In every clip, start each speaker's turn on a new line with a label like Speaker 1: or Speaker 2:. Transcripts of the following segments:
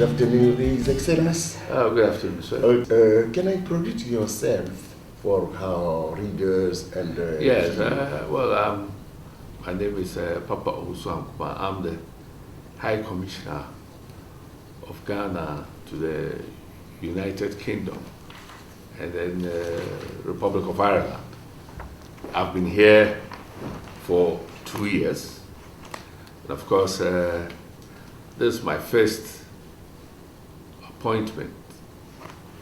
Speaker 1: afternoon, His Excellency.
Speaker 2: Good afternoon, sir.
Speaker 1: Can I introduce yourself for our readers and...
Speaker 2: Yes, my name is Papa OWUSU ANKOMAH. I'm the High Commissioner of Ghana to the United Kingdom and then Republic of Ireland. I've been here for 2 years. And of course, this is my first appointment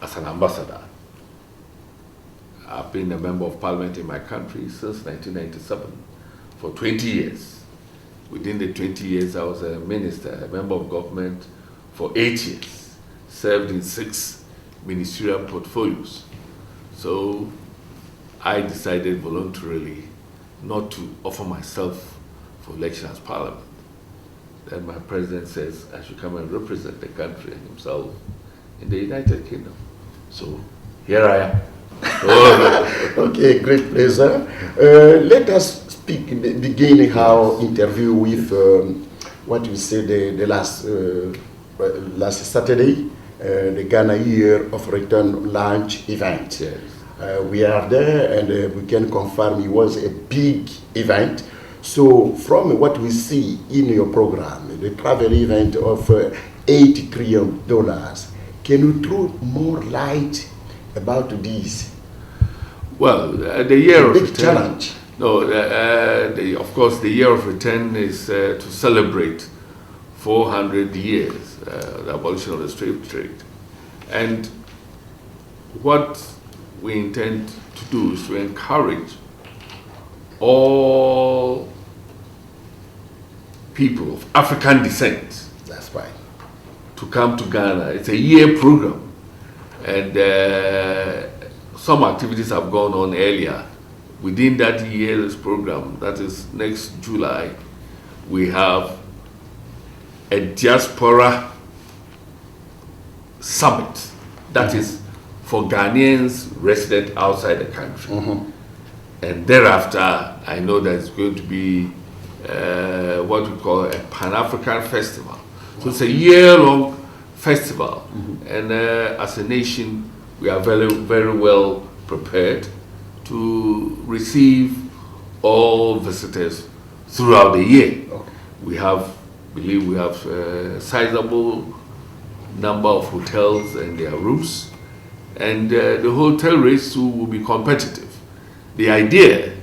Speaker 2: as an ambassador. I've been a member of parliament in my country since 1997 for 20 years. Within the 20 years, I was a minister, a member of government for 8 years, served in 6 ministerial portfolios. So I decided voluntarily not to offer myself for election as parliament. Then my president says I should come and represent the country and himself in the United Kingdom. So here I am.
Speaker 1: Okay, great pleasure. Let us speak in the beginning our interview with what you said the last Saturday, the Ghana Year of Return launch event.
Speaker 2: Yes.
Speaker 1: We are there and we can confirm it was a big event. So from what we see in your program, the travel event of $80 trillion, can you throw more light about this?
Speaker 2: Well, the year of return,
Speaker 1: challenge.
Speaker 2: No, of course, the year of return is to celebrate 400 years, the abolition of the slave trade. And what we intend to do is to encourage all people of African descent.
Speaker 1: That's right.
Speaker 2: To come to Ghana. It's a year program. And some activities have gone on earlier. Within that year's program, that is next July, we have a diaspora summit. That is for Ghanaians resident outside the country. And thereafter, I know there's going to be what we call a Pan-African festival. So it's a year-long festival. And as a nation, we are very, very well prepared to receive all visitors throughout the year. We believe we have a sizable number of hotels and their rooms, and the hotel rates too will be competitive. The idea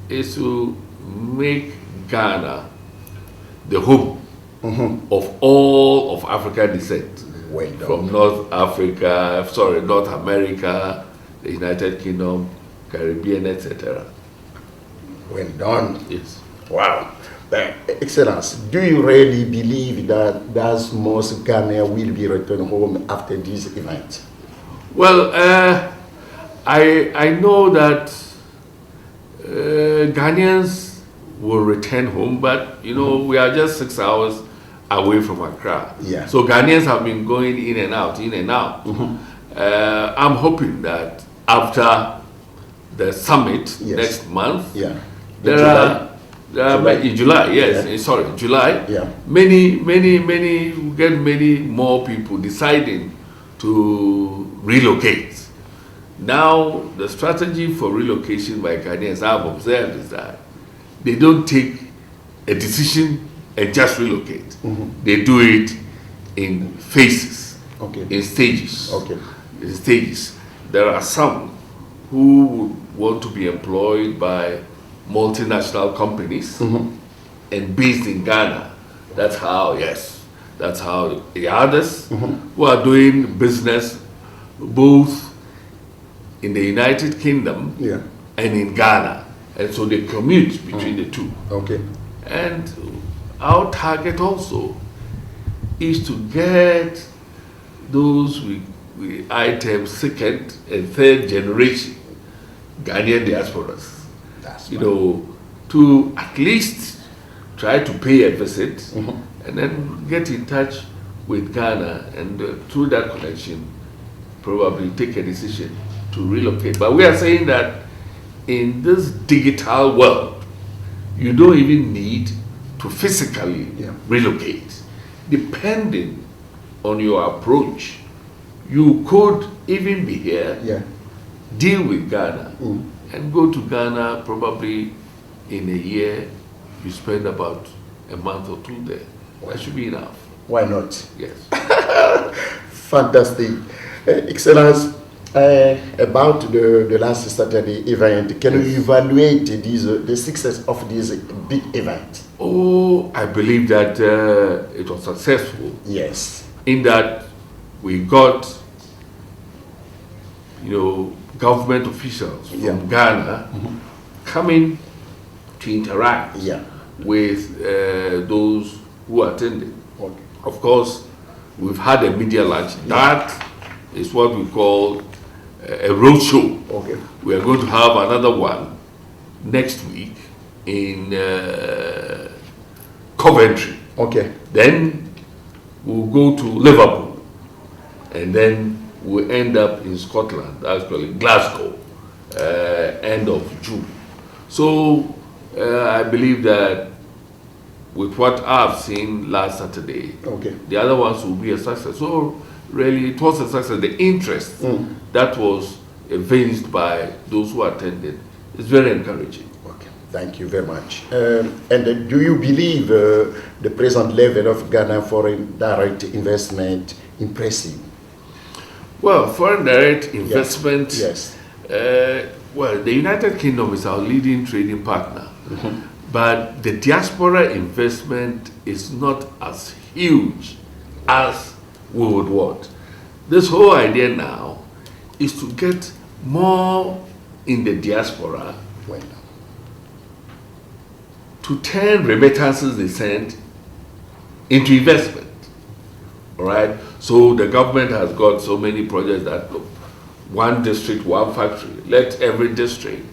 Speaker 2: is to make Ghana the home of all of African descent.
Speaker 1: Well done.
Speaker 2: From North America, the United Kingdom, Caribbean, etc.
Speaker 1: Well done.
Speaker 2: Yes.
Speaker 1: Wow. Excellence, do you really believe that most Ghana will be returned home after this event?
Speaker 2: Well, I know that Ghanaians will return home, but you know we are just 6 hours away from Accra.
Speaker 1: Yeah.
Speaker 2: So Ghanaians have been going in and out, in and out. I'm hoping that after the summit next month,
Speaker 1: in
Speaker 2: July, yes, sorry, July, many more people deciding to relocate. Now, the strategy for relocation by Ghanaians I've observed is that they don't take a decision and just relocate. They do it in phases, in stages. In stages. There are some who would want to be employed by multinational companies and based in Ghana. That's how the others who are doing business both in the United Kingdom and in Ghana. And so they commute between the two. And our target also is to get those with items second and third generation Ghanaian diasporas. You know, to at least try to pay a visit and then get in touch with Ghana and through that connection probably take a decision to relocate. But we are saying that in this digital world, you don't even need to physically relocate. Depending on your approach, you could even be here,
Speaker 1: Yeah.
Speaker 2: deal with Ghana, and go to Ghana probably in a year. You spend about a month or two there. That should be enough.
Speaker 1: Why not?
Speaker 2: Yes.
Speaker 1: Fantastic. Excellence, about the last Saturday event, can you evaluate the success of this big event?
Speaker 2: Oh, I believe that it was successful.
Speaker 1: Yes.
Speaker 2: In that we got, government officials from Ghana coming to interact with those who attended.
Speaker 1: Okay.
Speaker 2: Of course, we've had a media lunch. That is what we call a roadshow.
Speaker 1: Okay.
Speaker 2: We are going to have another one next week in Coventry.
Speaker 1: Okay.
Speaker 2: Then we'll go to Liverpool, and then we'll end up in Scotland, actually Glasgow, end of June. So I believe that with what I've seen last Saturday, the other ones will be a success. So really, it was a success. The interest that was evinced by those who attended is very encouraging.
Speaker 1: Okay, thank you very much. And do you believe the present level of Ghana foreign direct investment impressive?
Speaker 2: Well, foreign direct investment.
Speaker 1: Yes.
Speaker 2: Well, the United Kingdom is our leading trading partner. But the diaspora investment is not as huge as we would want. This whole idea now is to get more in the diaspora to turn remittances they send into investment. All right? So the government has got so many projects that, look, one district, one factory. Let every district,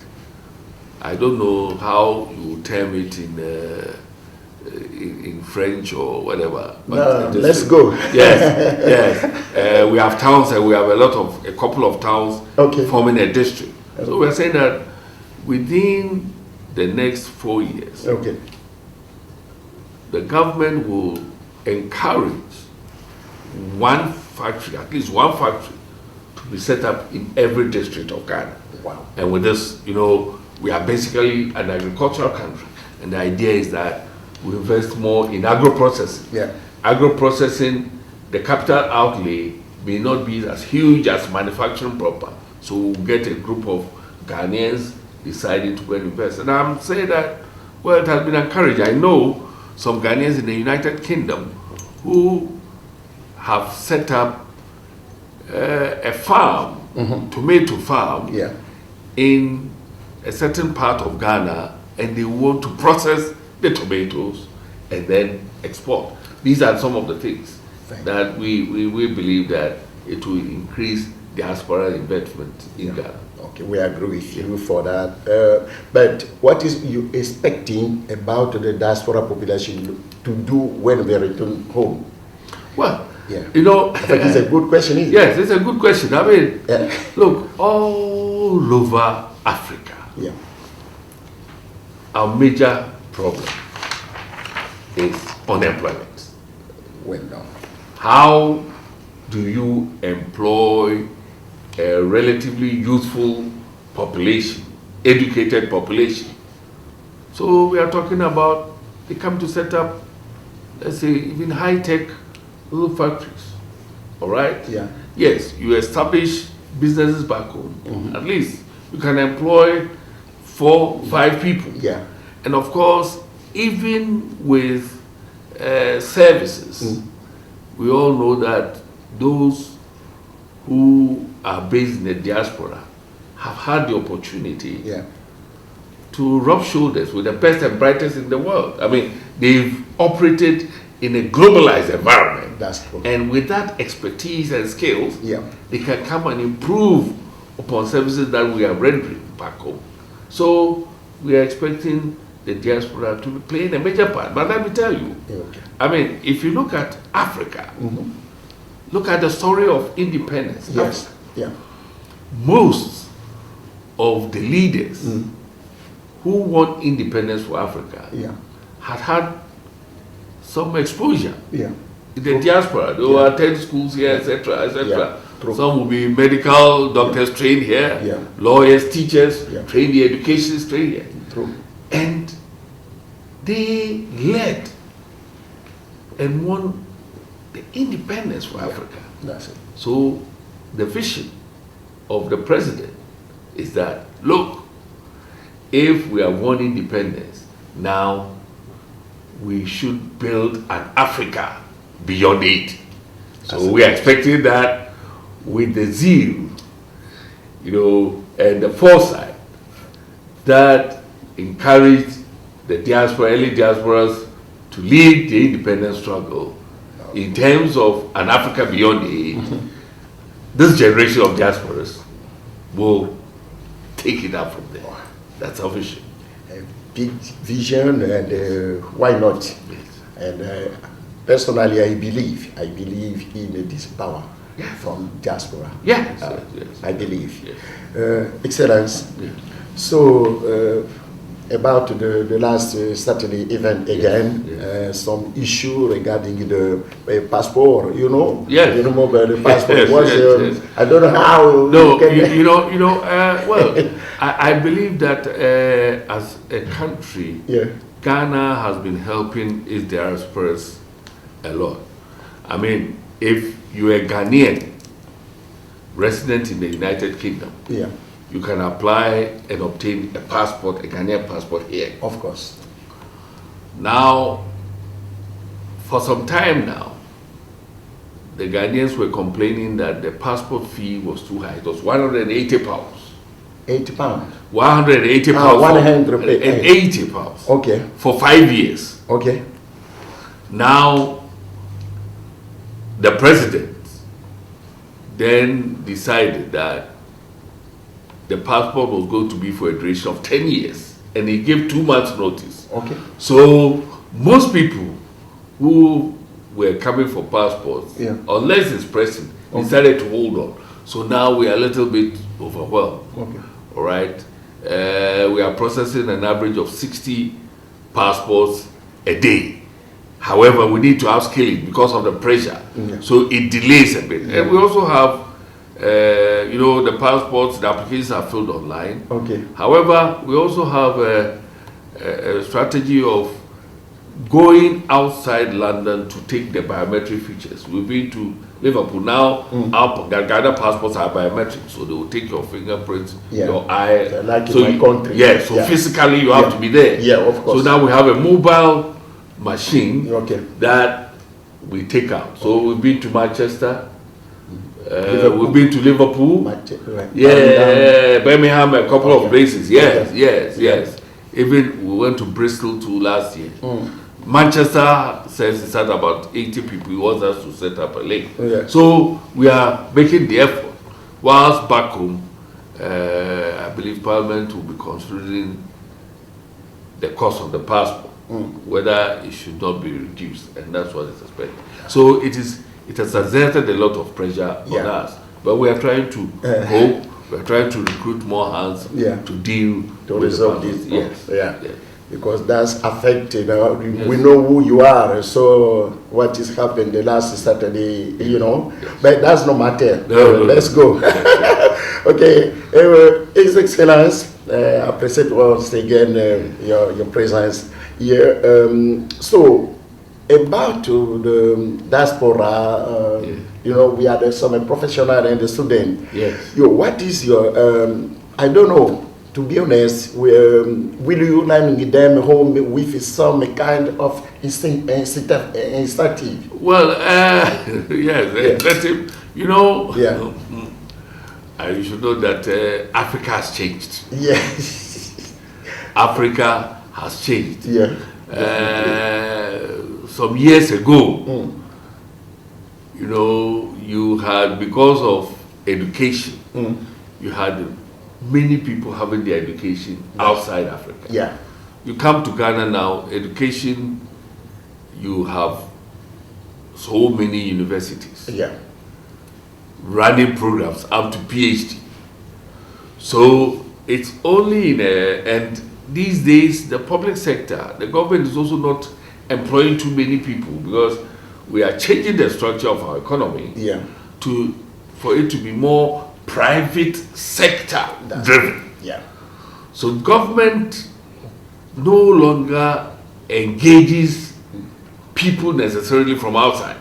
Speaker 2: I don't know how you term it in French or whatever. But
Speaker 1: let's go.
Speaker 2: Yes. We have towns, and we have a couple of towns forming a district. So we're saying that within the next 4 years, the government will encourage one factory, at least one factory, to be set up in every district of Ghana.
Speaker 1: Wow.
Speaker 2: And with this, we are basically an agricultural country, and the idea is that we invest more in agro-processing.
Speaker 1: Yeah.
Speaker 2: Agro-processing, the capital outlay may not be as huge as manufacturing proper, so we'll get a group of Ghanaians deciding to go and invest. And I'm saying that, well, it has been encouraged. I know some Ghanaians in the United Kingdom who have set up a farm, tomato farm, in a certain part of Ghana, and they want to process the tomatoes and then export. These are some of the things that we believe that it will increase diaspora investment in Ghana.
Speaker 1: Okay, we agree with you for that. But what is you expecting about the diaspora population to do when they return home?
Speaker 2: Well,
Speaker 1: I think it's a good question, isn't it?
Speaker 2: Yes, it's a good question. I mean, look, all over Africa, our major problem is unemployment.
Speaker 1: Well done.
Speaker 2: How do you employ a relatively youthful population, educated population? So we are talking about they come to set up, let's say, even high-tech little factories. All right?
Speaker 1: Yeah.
Speaker 2: Yes, you establish businesses back home. At least you can employ 4, 5 people.
Speaker 1: Yeah.
Speaker 2: And of course, even with services, we all know that those who are based in the diaspora have had the opportunity to rub shoulders with the best and brightest in the world. I mean, they've operated in a globalized environment.
Speaker 1: That's true.
Speaker 2: And with that expertise and skills, they can come and improve upon services that we are rendering back home. So we are expecting the diaspora to be playing a major part. But let me tell you, I mean, if you look at Africa, look at the story of independence.
Speaker 1: Yes.
Speaker 2: Most of the leaders who want independence for Africa had some exposure the diaspora. They will attend schools here, etc., etc.
Speaker 1: Yeah.
Speaker 2: Some will be medical doctors trained here, lawyers, teachers trained here, educationists trained here.
Speaker 1: True.
Speaker 2: And they led and won the independence for Africa.
Speaker 1: That's it.
Speaker 2: So the vision of the president is that, look, if we have won independence, now we should build an Africa beyond it. So we are expecting that with the zeal, and the foresight that encouraged the diaspora, early diasporas, to lead the independence struggle in terms of an Africa beyond it. This generation of diasporas will take it up from there. That's our vision.
Speaker 1: A big vision, and why not?
Speaker 2: Yes.
Speaker 1: And personally, I believe in this power from diaspora.
Speaker 2: Yes, yes.
Speaker 1: I believe.
Speaker 2: Yes.
Speaker 1: Excellence.
Speaker 2: Yes.
Speaker 1: So, about the last Saturday event again, some issue regarding the passport,
Speaker 2: Yes.
Speaker 1: You remember the passport
Speaker 2: Yes,
Speaker 1: was,
Speaker 2: yes.
Speaker 1: I don't know how.
Speaker 2: No, well, I believe that as a country, Ghana has been helping its diasporas a lot. I mean, if you're a Ghanaian resident in the United Kingdom, you can apply and obtain a passport, a Ghanaian passport here.
Speaker 1: Of course.
Speaker 2: Now, for some time now, the Ghanaians were complaining that the passport fee was too high. It was 180 pounds.
Speaker 1: 80 pounds?
Speaker 2: 180 pounds.
Speaker 1: 180
Speaker 2: pounds.
Speaker 1: Okay.
Speaker 2: For 5 years.
Speaker 1: Okay.
Speaker 2: Now, the president then decided that the passport was going to be for a duration of 10 years, and he gave 2 months notice.
Speaker 1: Okay.
Speaker 2: So most people who were coming for passports, unless it's pressing, decided to hold on. So now we are a little bit overwhelmed.
Speaker 1: Okay.
Speaker 2: All right. We are processing an average of 60 passports a day. However, we need to upscale it because of the pressure. So it delays a bit. And we also have the passports, the applications are filled online.
Speaker 1: Okay.
Speaker 2: However, we also have a strategy of going outside London to take the biometric features. We've been to Liverpool now. Our Ghana passports are biometric, so they will take your fingerprints, your eye.
Speaker 1: Like in my country.
Speaker 2: So physically you have to be there.
Speaker 1: Yeah, of course.
Speaker 2: So now we have a mobile machine that we take out. So we've been to Manchester. We've been to Liverpool, Birmingham, a couple of places. Yes. Even we went to Bristol too last year. Manchester says it's at about 80 people. He wants us to set up a link. So we are making the effort. Whilst back home, I believe Parliament will be considering the cost of the passport, whether it should not be reduced, and that's what is expected. So it has exerted a lot of pressure on us, but we are trying to cope. We are trying to recruit more hands to deal with
Speaker 1: resolve this.
Speaker 2: Yes.
Speaker 1: Because that's affected. We know who you are. So what has happened the last Saturday, but that's no matter. Let's go. Okay, His Excellence, I appreciate once again your presence here. So about the diaspora, we are some professional and the student.
Speaker 2: Yes.
Speaker 1: What is your, I don't know, to be honest, will you learn them home with some kind of initiative?
Speaker 2: Well, yes, let him, you should know that Africa has changed.
Speaker 1: Yes.
Speaker 2: Africa has changed.
Speaker 1: Yeah.
Speaker 2: Some years ago, you had, because of education, you had many people having their education outside Africa.
Speaker 1: Yeah.
Speaker 2: You come to Ghana now, education, you have so many universities.
Speaker 1: Yeah.
Speaker 2: Running programs up to PhD. So it's only and these days the public sector, the government is also not employing too many people, because we are changing the structure of our economy for it to be more private sector driven.
Speaker 1: Yeah.
Speaker 2: So government no longer engages people necessarily from outside.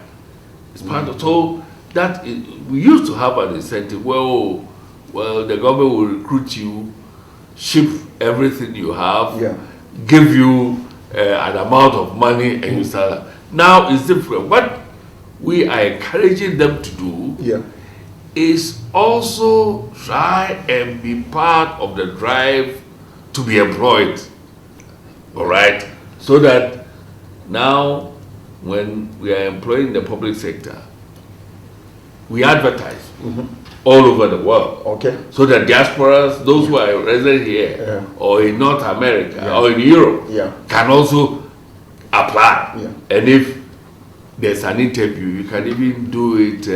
Speaker 2: It's part of, so that we used to have an incentive. Well, the government will recruit you, ship everything you have, give you an amount of money, and you start. Now it's different. What we are encouraging them to do is also try and be part of the drive to be employed. All right, so that now when we are employing the public sector, we advertise all over the world.
Speaker 1: Okay.
Speaker 2: So that diasporas, those who are resident here or in North America or in Europe, can also apply. And if there's an interview, you can even do it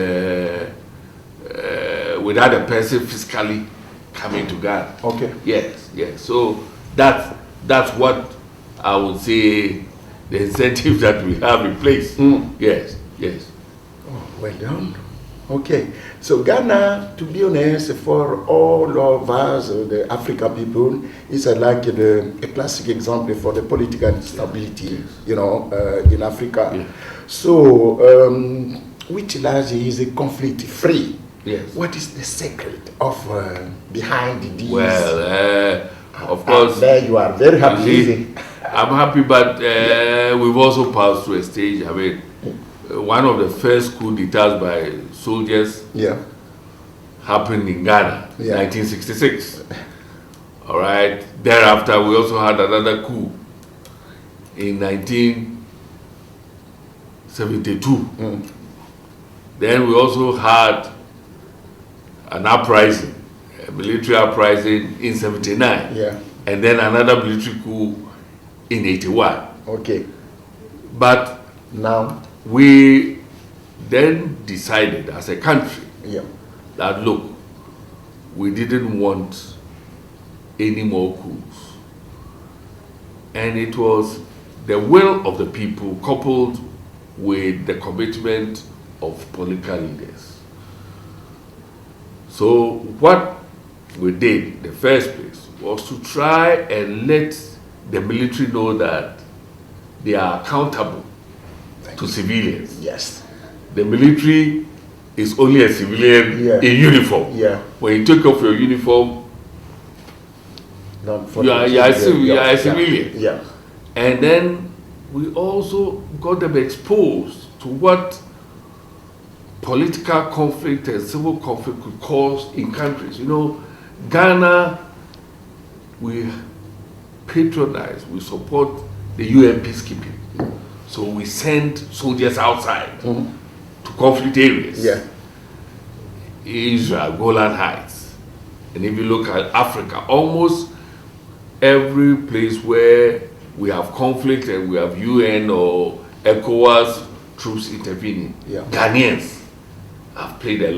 Speaker 2: without a person physically coming to Ghana.
Speaker 1: Okay.
Speaker 2: Yes. So that's what I would say the incentive that we have in place. Yes.
Speaker 1: Oh, well done. Okay. So Ghana, to be honest, for all of us, the African people, is like a classic example for the political stability, in Africa. So, which largely is a conflict-free.
Speaker 2: Yes.
Speaker 1: What is the secret of behind these?
Speaker 2: Well, of course.
Speaker 1: There you are very happy.
Speaker 2: I'm happy, but we've also passed through a stage. I mean, one of the first coup d'etats by soldiers happened in Ghana, 1966. All right. Thereafter, we also had another coup in 1972. Then we also had an uprising, a military uprising in 79. And then another military coup in 81.
Speaker 1: Okay.
Speaker 2: But
Speaker 1: now
Speaker 2: we then decided as a country that look, we didn't want any more coups. And it was the will of the people coupled with the commitment of political leaders. So what we did in the first place was to try and let the military know that they are accountable to civilians.
Speaker 1: Yes.
Speaker 2: The military is only a civilian in uniform. When you take off your uniform, you are a civilian. And then we also got them exposed to what political conflict and civil conflict could cause in countries. Ghana, we patronize, we support the UN peacekeeping. So we send soldiers outside to conflict areas. Israel, Golan Heights. And if you look at Africa, almost every place where we have conflict and we have UN or ECOWAS troops intervening, Ghanaians have played a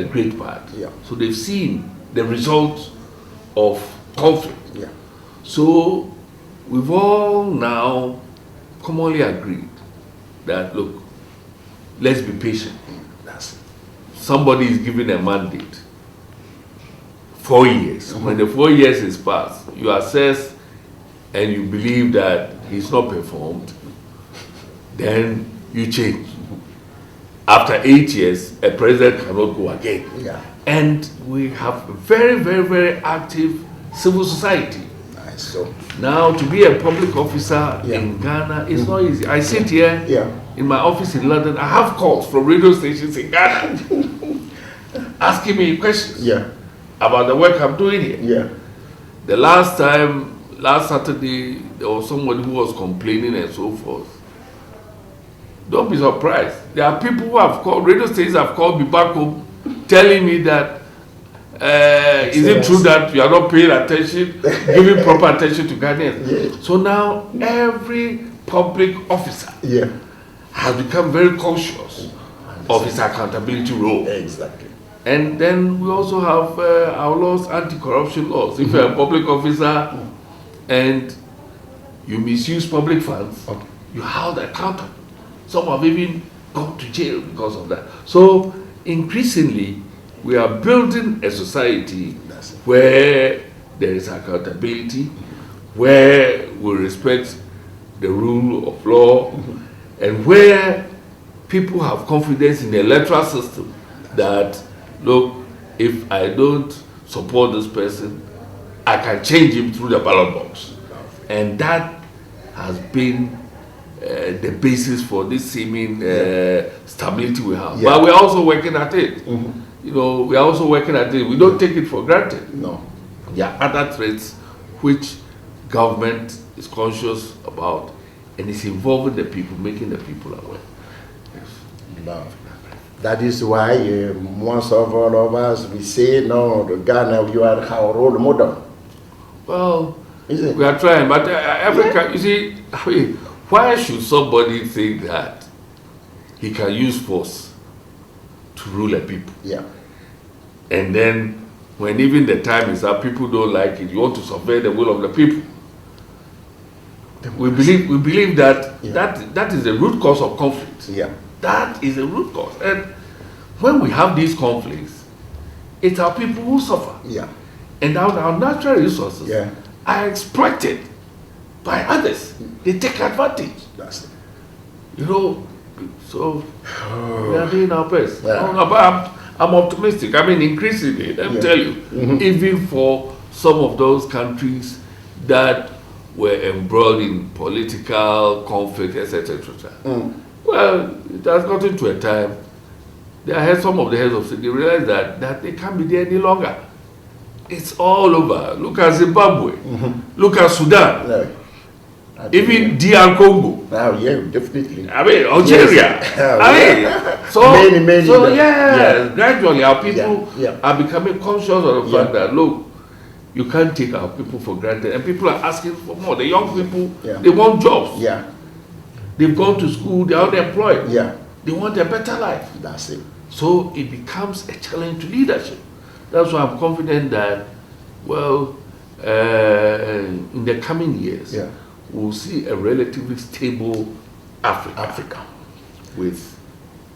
Speaker 2: great part. So they've seen the results of conflict. So we've all now commonly agreed that, look, let's be patient. Somebody is given a mandate, 4 years. When the 4 years is passed, you assess and you believe that he's not performed, then you change. After 8 years, a president cannot go again. And we have very, very, very active civil society.
Speaker 1: So
Speaker 2: now, to be a public officer in Ghana is not easy. I sit here in my office in London. I have calls from radio stations in Ghana asking me questions about the work I'm doing here. The last Saturday, there was somebody who was complaining and so forth. Don't be surprised. There are people who have called, radio stations have called me back home, telling me that is it true that you are not paying attention, giving proper attention to Ghanaians? So now every public officer has become very conscious of his accountability role.
Speaker 1: Exactly.
Speaker 2: And then we also have our laws, anti-corruption laws. If you're a public officer and you misuse public funds, you are held accountable. Some have even gone to jail because of that. So increasingly, we are building a society where there is accountability, where we respect the rule of law, and where people have confidence in the electoral system that, look, if I don't support this person, I can change him through the ballot box. And that has been the basis for this seeming stability we have.
Speaker 1: Yeah.
Speaker 2: But we're also working at it. You know, we are also working at it. We don't take it for granted.
Speaker 1: No.
Speaker 2: There are other threats which government is conscious about and is involving the people, making the people aware. Yes.
Speaker 1: No. That is why most of all of us, we say, no, Ghana, you are our role model.
Speaker 2: Well,
Speaker 1: Is it?
Speaker 2: we are trying, but Africa, you see, I mean, why should somebody think that he can use force to rule a people?
Speaker 1: Yeah.
Speaker 2: And then, when even the time is up, people don't like it, you want to survey the will of the people. We believe that that is the root cause of conflict.
Speaker 1: Yeah.
Speaker 2: That is the root cause. And when we have these conflicts, it's our people who suffer.
Speaker 1: Yeah.
Speaker 2: And our natural resources are exploited by others. They take advantage.
Speaker 1: That's it.
Speaker 2: You know, so we are doing our best.
Speaker 1: Yeah.
Speaker 2: No, but I'm optimistic. I mean, increasingly, let me tell you, even for some of those countries that were embroiled in political conflict, etc., etc. Well, it has gotten to a time. Some of the heads of state, they realize that they can't be there any longer. It's all over. Look at Zimbabwe. Look at Sudan.
Speaker 1: No.
Speaker 2: Even DR Congo.
Speaker 1: Oh, yeah, definitely.
Speaker 2: I mean, Algeria.
Speaker 1: Yes.
Speaker 2: Many.
Speaker 1: Yeah.
Speaker 2: Gradually our people
Speaker 1: Yeah.
Speaker 2: are becoming conscious of the fact that, look, you can't take our people for granted. And people are asking for more. The young people, they want jobs.
Speaker 1: Yeah.
Speaker 2: They've gone to school, they're unemployed.
Speaker 1: Yeah.
Speaker 2: They want a better life.
Speaker 1: That's it.
Speaker 2: So it becomes a challenge to leadership. That's why I'm confident that, well, in the coming years, we'll see a relatively stable Africa. With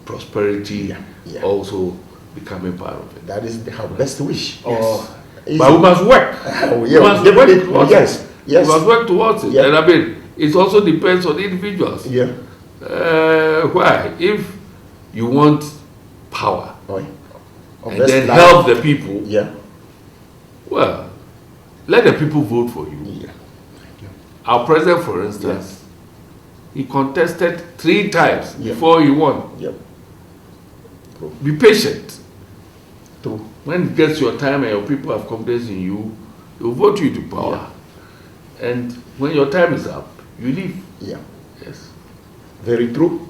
Speaker 2: prosperity also becoming part of it.
Speaker 1: That is our best wish.
Speaker 2: Yes. But we must work. We must work towards it. We must work towards it. And I mean, it also depends on individuals.
Speaker 1: Yeah.
Speaker 2: Why? If you want power and then
Speaker 1: life.
Speaker 2: help the people,
Speaker 1: Yeah.
Speaker 2: well, let the people vote for you.
Speaker 1: Yeah.
Speaker 2: Our president, for instance, he contested 3 times before he won.
Speaker 1: Yep.
Speaker 2: Be patient.
Speaker 1: True.
Speaker 2: When it gets your time and your people have confidence in you, they will vote you to power. And when your time is up, you leave.
Speaker 1: Yeah.
Speaker 2: Yes.
Speaker 1: Very true.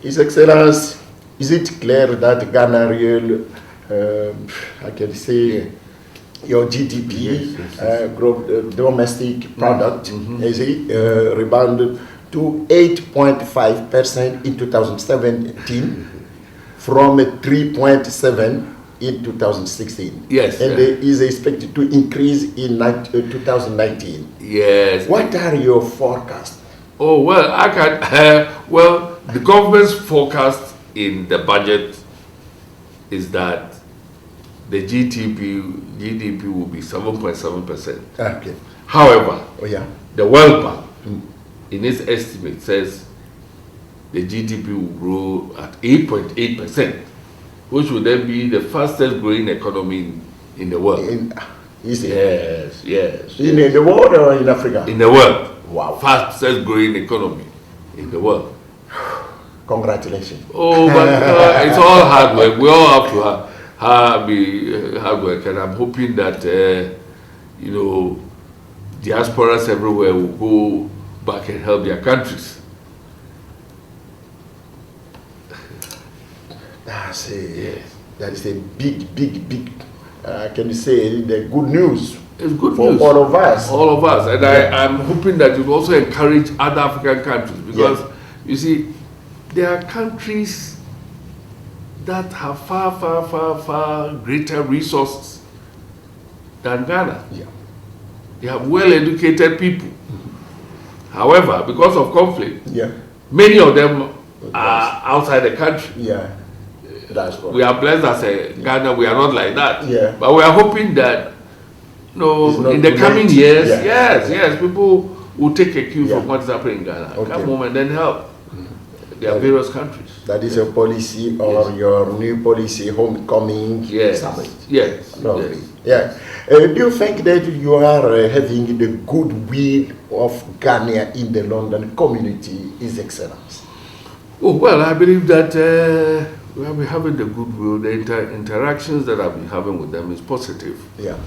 Speaker 1: His Excellency, is it clear that Ghana real, I can say, your GDP, gross domestic product, is it rebounded to 8.5% in 2017 from 3.7% in 2016.
Speaker 2: Yes.
Speaker 1: And is expected to increase in 2019.
Speaker 2: Yes.
Speaker 1: What are your forecasts?
Speaker 2: Oh, well, I can, well, the government's forecast in the budget is that the GDP will be 7.7%.
Speaker 1: Okay.
Speaker 2: However, the World Bank, in its estimate, says the GDP will grow at 8.8%, which will then be the fastest growing economy in the world.
Speaker 1: Is it?
Speaker 2: Yes.
Speaker 1: In the world or in Africa?
Speaker 2: In the world.
Speaker 1: Wow.
Speaker 2: Fastest growing economy in the world.
Speaker 1: Congratulations.
Speaker 2: Oh, but it's all hard work. We all have to be hard work, and I'm hoping that you know, diasporas everywhere will go back and help their countries.
Speaker 1: That's that is a big, can you say, the good news?
Speaker 2: It's good
Speaker 1: for
Speaker 2: news.
Speaker 1: all of us.
Speaker 2: All of us. And I'm hoping that it will also encourage other African countries, because, you see, there are countries that have far greater resources than Ghana. They have well-educated people. However, because of conflict, many of them are outside the country.
Speaker 1: Yeah, that's what.
Speaker 2: We are blessed as a Ghana, we are not like that.
Speaker 1: Yeah.
Speaker 2: But we are hoping that, in the coming years, yes, people will take a cue from what is happening in Ghana.
Speaker 1: Okay.
Speaker 2: Come home and then help their various countries.
Speaker 1: That is your policy or your new policy, homecoming summit.
Speaker 2: Yes.
Speaker 1: Lovely. Yeah. Do you think that you are having the goodwill of Ghana in the London community, His Excellency?
Speaker 2: Oh, well, I believe that we have been having the goodwill. The interactions that I've been having with them is positive.
Speaker 1: Yeah.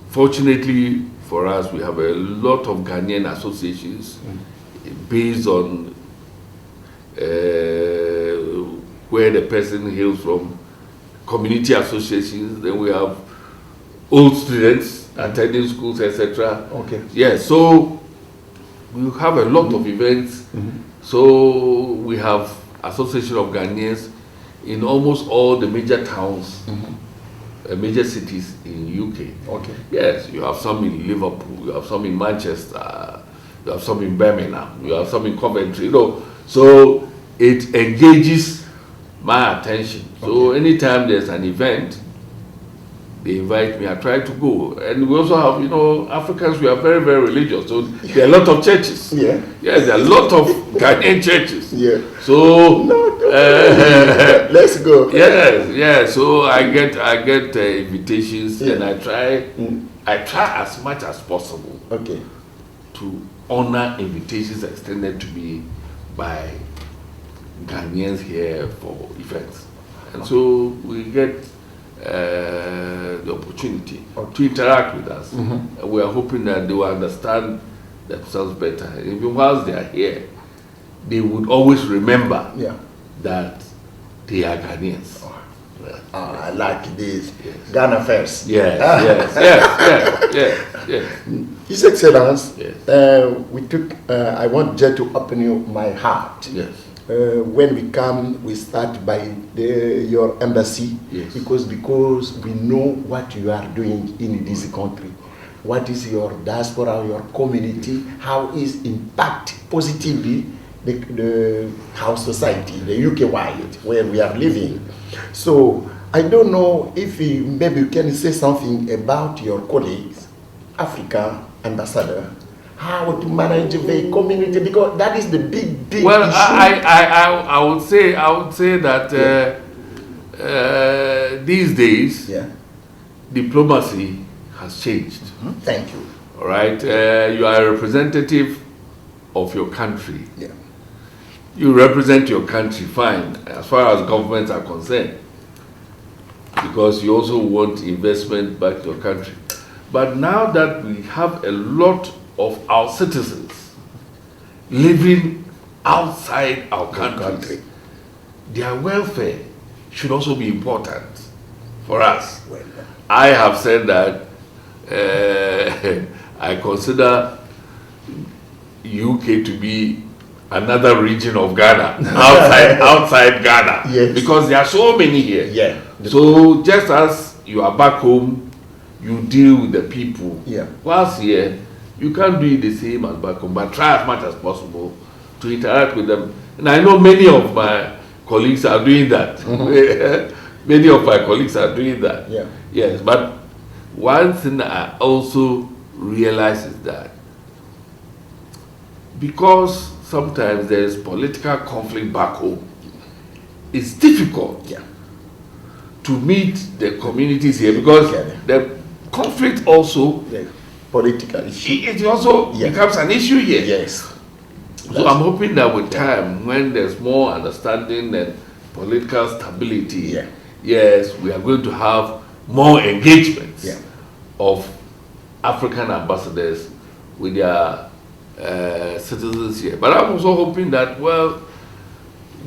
Speaker 2: Fortunately for us, we have a lot of Ghanaian associations based on where the person hails from, community associations. Then we have old students attending schools, etc.
Speaker 1: Okay.
Speaker 2: Yeah, so we have a lot of events. So we have Association of Ghanaians in almost all the major towns, major cities in UK.
Speaker 1: Okay.
Speaker 2: Yes, you have some in Liverpool, you have some in Manchester, you have some in Birmingham, you have some in Coventry. So it engages my attention. So anytime there's an event, they invite me, I try to go. And we also have, Africans, we are very, very religious. So there are a lot of churches. Yeah. Yes, there are a lot of Ghanaian churches.
Speaker 1: Yeah.
Speaker 2: So
Speaker 1: let's go.
Speaker 2: Yes. So I get invitations, and I try as much as possible.
Speaker 1: Okay.
Speaker 2: To honor invitations extended to me by Ghanaians here for events. And so we get the opportunity to interact with us. And we are hoping that they will understand themselves better. Even whilst they are here, they would always remember that they are Ghanaians.
Speaker 1: I like this. Yes. Ghana first.
Speaker 2: Yes.
Speaker 1: His Excellency, I want just to open my heart.
Speaker 2: Yes.
Speaker 1: When we come, we start by your embassy, because we know what you are doing in this country. What is your diaspora, your community? How is impact positively the house society, the UK wide, where we are living? So I don't know if maybe you can say something about your colleagues, African ambassador, how to manage the community, because that is the big issue.
Speaker 2: I would say that these days diplomacy has changed.
Speaker 1: Thank you.
Speaker 2: All right, you are a representative of your country.
Speaker 1: Yeah.
Speaker 2: You represent your country, fine, as far as governments are concerned, because you also want investment back to your country. But now that we have a lot of our citizens living outside our country, their welfare should also be important for us. I have said that I consider UK to be another region of Ghana, outside Ghana, because there are so many here.
Speaker 1: Yeah.
Speaker 2: So just as you are back home, you deal with the people.
Speaker 1: Yeah.
Speaker 2: Whilst here, you can't do it the same as back home, but try as much as possible to interact with them. And I know many of my colleagues are doing that. Many of my colleagues are doing that.
Speaker 1: Yeah.
Speaker 2: Yes, but one thing I also realize is that because sometimes there is political conflict back home, it's difficult to meet the communities here, because the conflict also,
Speaker 1: political issue,
Speaker 2: it also becomes an issue here.
Speaker 1: Yes.
Speaker 2: So I'm hoping that with time, when there's more understanding and political stability, yes, we are going to have more engagements of African ambassadors with their citizens here. But I'm also hoping that, well,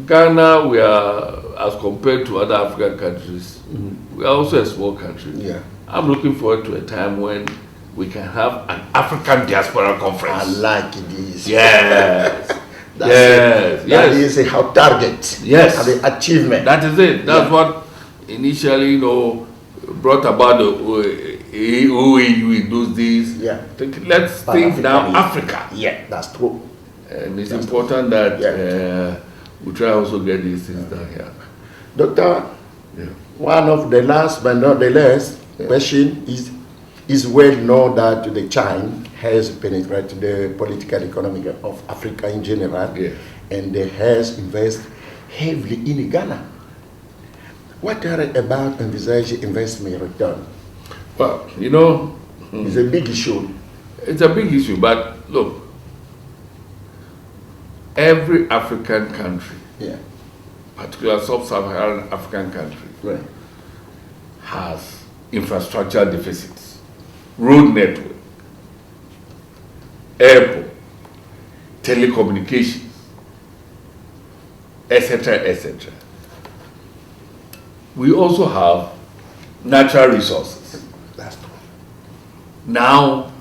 Speaker 2: Ghana, we are, as compared to other African countries, we are also a small country.
Speaker 1: Yeah.
Speaker 2: I'm looking forward to a time when we can have an African diaspora conference.
Speaker 1: I like this.
Speaker 2: Yes.
Speaker 1: That is a target.
Speaker 2: Yes.
Speaker 1: And the achievement.
Speaker 2: That is it. That's what initially, brought about the OAU in those days.
Speaker 1: Yeah.
Speaker 2: Let's think now Africa.
Speaker 1: Yeah, that's true.
Speaker 2: And it's important that we try also get these things done here.
Speaker 1: Doctor, one of the last but not the least question is well known that the China has penetrated the political economy of Africa in general, and they has invested heavily in Ghana. What are about envisaged investment return?
Speaker 2: Well, you know,
Speaker 1: it's a big issue.
Speaker 2: It's a big issue, but look, every African country, particularly sub-Saharan African country, has infrastructure deficits, road network, airport, telecommunications, etc., etc. We also have natural resources.
Speaker 1: That's true.
Speaker 2: Now,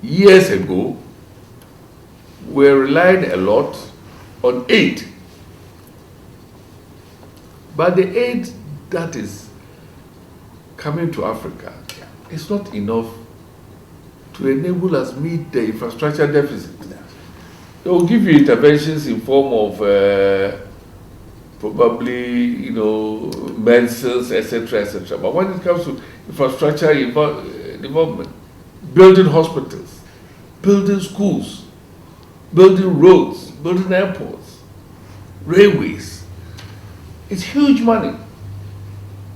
Speaker 2: years ago, we relied a lot on aid. But the aid that is coming to Africa is not enough to enable us meet the infrastructure deficit. They will give you interventions in form of probably, you know, medicines, etc., etc. But when it comes to infrastructure development, building hospitals, building schools, building roads, building airports, railways, it's huge money.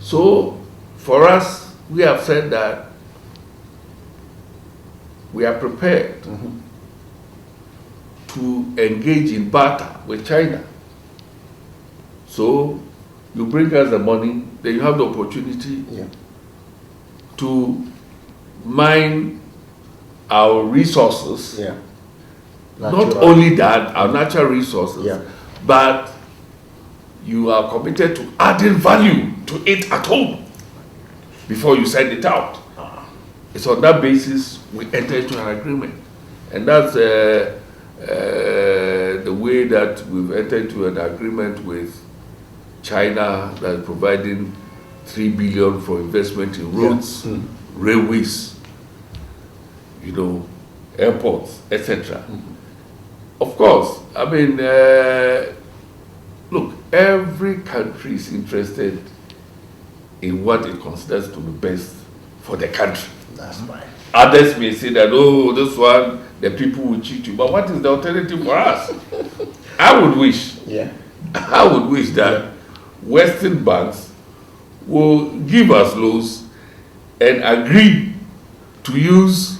Speaker 2: So for us, we have said that we are prepared to engage in barter with China. So you bring us the money, then you have the opportunity to mine our resources. Not only that, our natural resources, but you are committed to adding value to it at home before you send it out. It's on that basis we enter into an agreement. And that's the way that we've entered into an agreement with China that is providing $3 billion for investment in roads, railways, you know, airports, etc. Of course, I mean, look, every country is interested in what it considers to be best for the country.
Speaker 1: That's right.
Speaker 2: Others may say that, oh, this one, the people will cheat you. But what is the alternative for us? I would wish that Western banks will give us loans and agree to use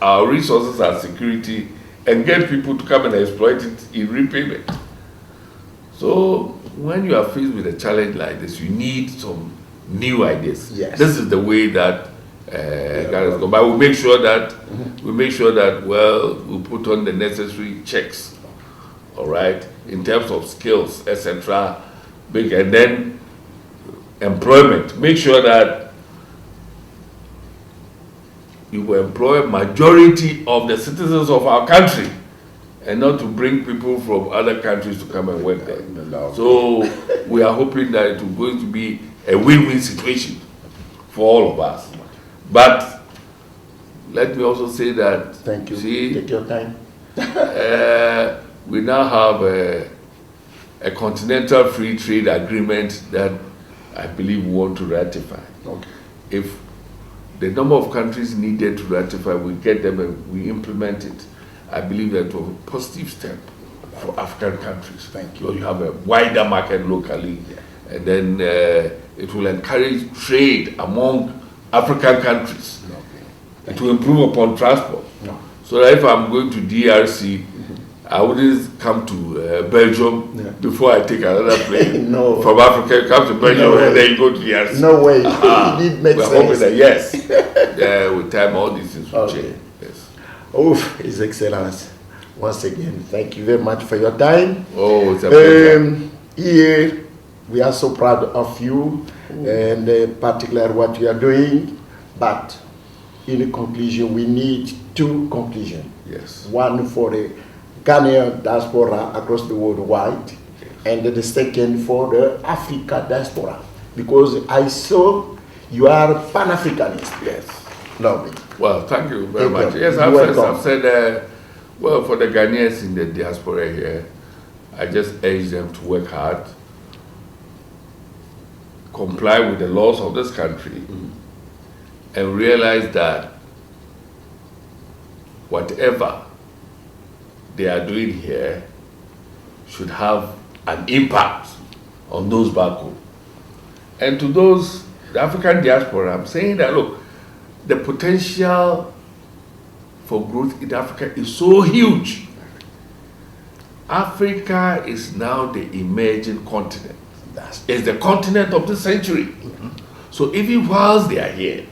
Speaker 2: our resources as security and get people to come and exploit it in repayment. So when you are faced with a challenge like this, you need some new ideas. This is the way that Ghana is going. But we make sure that well, we put on the necessary checks, all right, in terms of skills, etc. And then employment. Make sure that you will employ majority of the citizens of our country, and not to bring people from other countries to come and work there. So we are hoping that it will going to be a win-win situation for all of us. But let me also say that,
Speaker 1: thank you.
Speaker 2: See,
Speaker 1: take your time.
Speaker 2: We now have a continental free trade agreement that I believe we want to ratify. If the number of countries needed to ratify, we get them and we implement it. I believe that was a positive step for African countries.
Speaker 1: Thank you.
Speaker 2: So you have a wider market locally, and then it will encourage trade among African countries. It will improve upon transport. So that if I'm going to DRC, I wouldn't come to Belgium before I take another plane from Africa. You come to Belgium and then you go to DRC.
Speaker 1: No way. It makes
Speaker 2: We're
Speaker 1: sense.
Speaker 2: hoping that yes, with time all these things will change. Yes.
Speaker 1: Oh, His Excellency, once again, thank you very much for your time.
Speaker 2: Oh, it's a pleasure.
Speaker 1: Here, we are so proud of you and particularly what you are doing. But in conclusion, we need two conclusions.
Speaker 2: Yes.
Speaker 1: One for the Ghanaian diaspora across the world wide, and the second for the Africa diaspora. Because I saw you are Pan-Africanist.
Speaker 2: Yes.
Speaker 1: Lovely.
Speaker 2: Well, thank you very much.
Speaker 1: You.
Speaker 2: Yes, I've said Well, for the Ghanaians in the diaspora here, I just urge them to work hard, comply with the laws of this country, and realize that whatever they are doing here should have an impact on those back home. And to those, the African diaspora, I'm saying that, look, the potential for growth in Africa is so huge. Africa is now the emerging continent. It's the continent of the century. So even whilst they are here,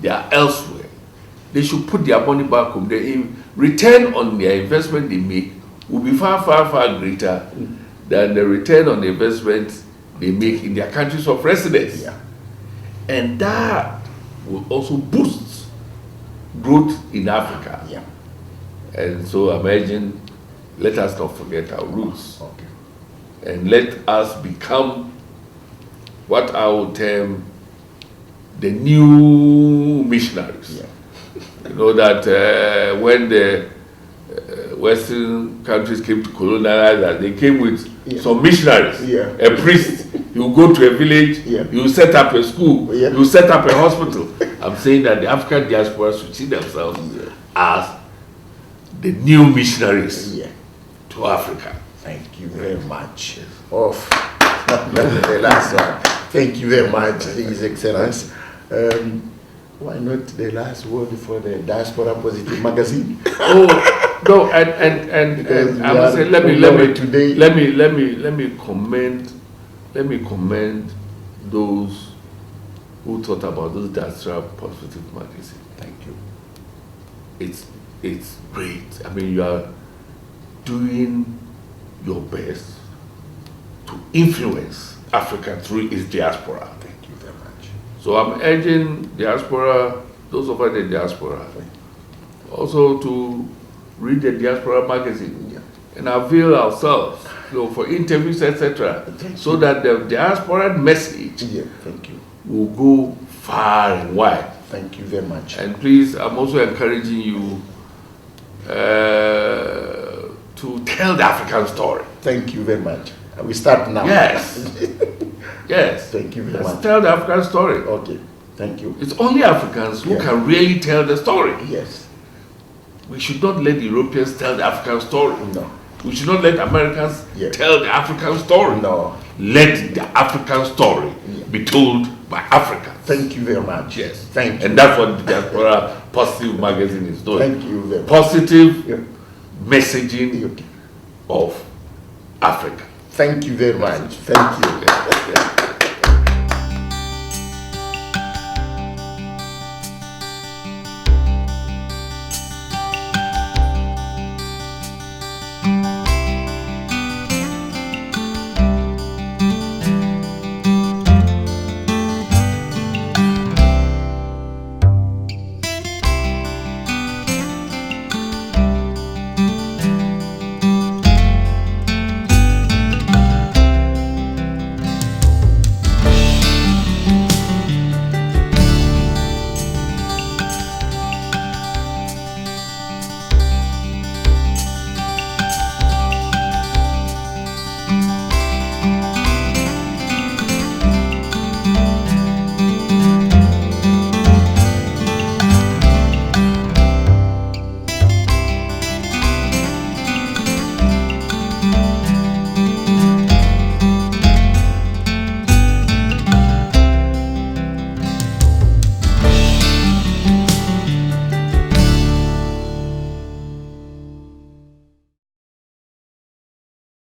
Speaker 2: they are elsewhere. They should put their money back home. The return on their investment they make will be far, far, far greater than the return on the investment they make in their countries of residence. And that will also boost growth in Africa. And so I'm urging, let us not forget our roots. And let us become what I would term the new missionaries. You know that when the Western countries came to colonize us, they came with some missionaries, a priest. You go to a village, you set up a school, you set up a hospital. I'm saying that the African diaspora should see themselves as the new missionaries to Africa.
Speaker 1: Thank you very much. The last one. Thank you very much, His Excellency. Why not the last word for the Diaspora Positive magazine?
Speaker 2: Oh no, and I must say, let me commend those who thought about this Diaspora Positive magazine.
Speaker 1: Thank you.
Speaker 2: It's great. I mean, you are doing your best to influence Africa through its diaspora.
Speaker 1: Thank you very much.
Speaker 2: So I'm urging diaspora, those of us in the diaspora, also to read the Diaspora magazine and avail ourselves, for interviews, etc., so that the diaspora message will go far and wide.
Speaker 1: Thank you very much.
Speaker 2: And please, I'm also encouraging you to tell the African story.
Speaker 1: Thank you very much. We start now.
Speaker 2: Yes. Yes.
Speaker 1: Thank you very much.
Speaker 2: Tell the African story.
Speaker 1: Okay. Thank you.
Speaker 2: It's only Africans who can really tell the story.
Speaker 1: Yes.
Speaker 2: We should not let the Europeans tell the African story.
Speaker 1: No.
Speaker 2: We should not let Americans tell the African story.
Speaker 1: No.
Speaker 2: Let the African story be told by Africans.
Speaker 1: Thank you very much.
Speaker 2: Yes.
Speaker 1: Thank you.
Speaker 2: And that's what the Diaspora Positive magazine is doing.
Speaker 1: Thank you very much.
Speaker 2: Positive messaging of Africa.
Speaker 1: Thank you very much. Thank you.